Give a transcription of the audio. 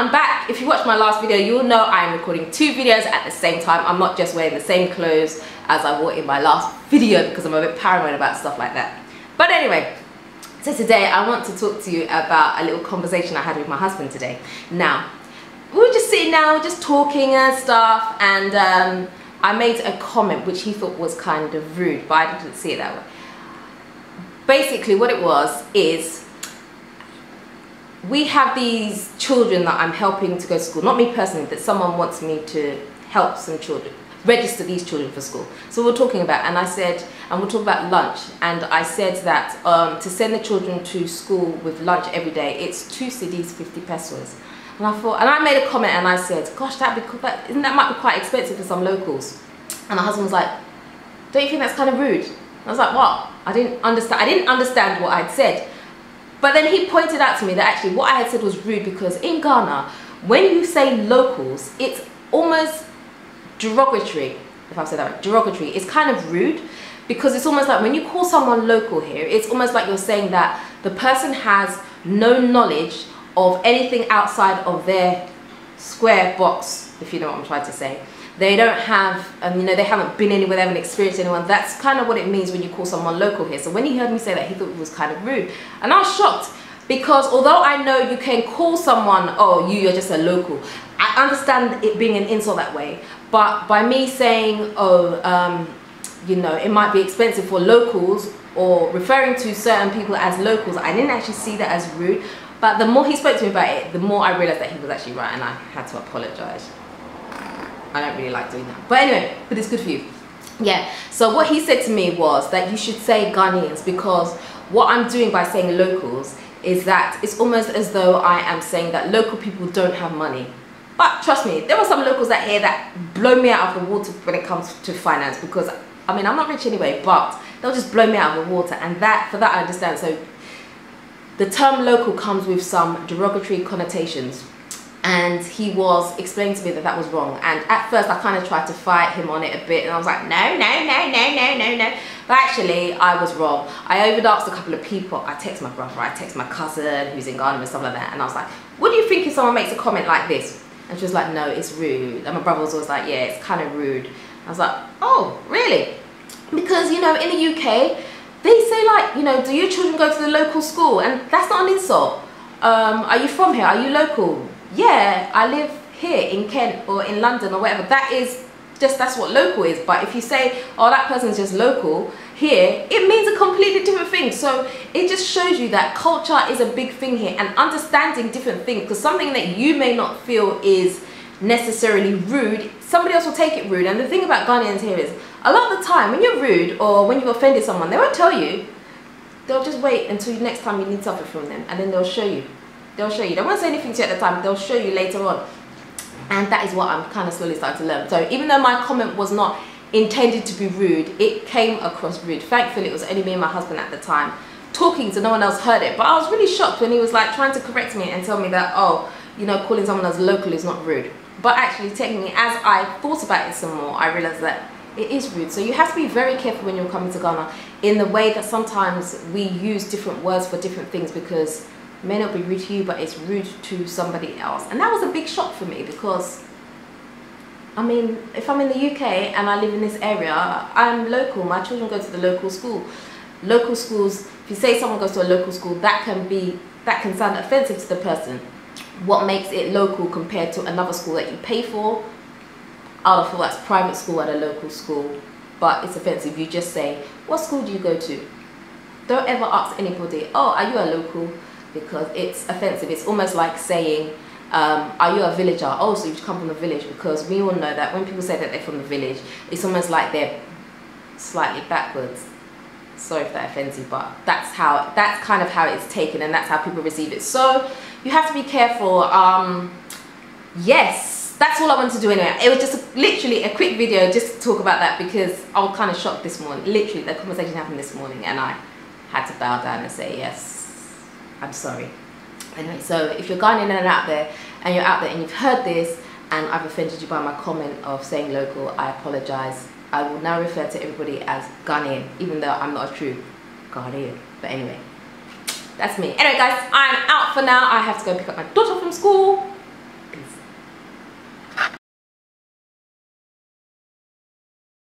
I'm back. If you watched my last video, you'll know I'm recording 2 videos at the same time. I'm not just wearing the same clothes as I wore in my last video because I'm a bit paranoid about stuff like that. But anyway, so today I want to talk to you about a little conversation I had with my husband today. Now, we were just sitting down, just talking and stuff, and I made a comment which he thought was kind of rude, but I didn't see it that way. Basically what it was is, we have these children that I'm helping to go to school, not me personally, that someone wants me to help some children, register these children for school. So we're talking about, and I said, and we'll talk about lunch, and I said that to send the children to school with lunch every day, it's 2 cedis, 50 pesos. And I thought, and I made a comment and I said, gosh, that might be quite expensive for some locals. And my husband was like, don't you think that's kind of rude? I was like, what? I didn't understand what I'd said. But then he pointed out to me that actually what I had said was rude, because in Ghana, when you say locals, it's almost derogatory, if I've said that right, derogatory. It's kind of rude, because it's almost like when you call someone local here, it's almost like you're saying that the person has no knowledge of anything outside of their square box, if you know what I'm trying to say. They don't have, you know, they haven't been anywhere, they haven't experienced anyone. That's kind of what it means when you call someone local here. So when he heard me say that, he thought it was kind of rude. And I was shocked, because although I know you can call someone, oh, you're just a local, I understand it being an insult that way. But by me saying, oh, you know, it might be expensive for locals, or referring to certain people as locals, I didn't actually see that as rude. But the more he spoke to me about it, the more I realized that he was actually right, and I had to apologize. I don't really like doing that. But anyway, but it's good for you. Yeah, so what he said to me was that you should say Ghanaians, because what I'm doing by saying locals is that it's almost as though I am saying that local people don't have money. But trust me, there are some locals out here that blow me out of the water when it comes to finance, because I mean, I'm not rich anyway, but they'll just blow me out of the water, and for that I understand. So the term local comes with some derogatory connotations, and he was explaining to me that that was wrong. And at first I kind of tried to fight him on it a bit, and I was like, no. But actually I was wrong. I overasked a couple of people. I text my brother, I text my cousin who's in Ghana and stuff like that, and I was like, what do you think if someone makes a comment like this? And she was like, no, it's rude. And my brother was always like, yeah, it's kind of rude. I was like, oh, really? Because, you know, in the UK, they say, like, you know, do your children go to the local school? And that's not an insult. Are you from here? Are you local? Yeah, I live here in Kent or in London or whatever. That is just, that's what local is. But if you say, oh, that person's just local here, it means a completely different thing. So it just shows you that culture is a big thing here, and understanding different things, because something that you may not feel is necessarily rude, somebody else will take it rude. And the thing about Ghanaians here is, a lot of the time when you're rude or when you've offended someone, they won't tell you. They'll just wait until next time you need something from them, and then they'll show you. They'll show you. They won't say anything to you at the time, they'll show you later on. And that is what I'm kind of slowly starting to learn. So even though my comment was not intended to be rude, it came across rude. Thankfully it was only me and my husband at the time talking, so no one else heard it. But I was really shocked when he was like trying to correct me and tell me that, oh, you know, calling someone as local is not rude. But actually, technically, as I thought about it some more, I realized that it is rude. So you have to be very careful when you're coming to Ghana in the way that sometimes we use different words for different things, because it may not be rude to you, but it's rude to somebody else. And that was a big shock for me, because I mean, if I'm in the UK and I live in this area, I'm local, my children go to the local school. Local schools, if you say someone goes to a local school, that can sound offensive to the person. What makes it local compared to another school that you pay for? I would feel that's private school at a local school, but it's offensive. You just say, what school do you go to? Don't ever ask anybody, oh, are you a local? Because it's offensive. It's almost like saying, are you a villager? Oh, so you've come from the village, because we all know that when people say that they're from the village, it's almost like they're slightly backwards. Sorry if that offends you, but that's kind of how it's taken, and that's how people receive it. So you have to be careful. Yes, that's all I wanted to do anyway. It was just literally a quick video just to talk about that, because I was kind of shocked this morning. Literally, the conversation happened this morning, and I had to bow down and say, yes, I'm sorry. Anyway, so if you're Ghanaian and out there, and you've heard this, and I've offended you by my comment of saying local, I apologize. I will now refer to everybody as Ghanaian, even though I'm not a true Ghanaian. But anyway, that's me. Anyway guys, I'm out for now. I have to go pick up my daughter from school.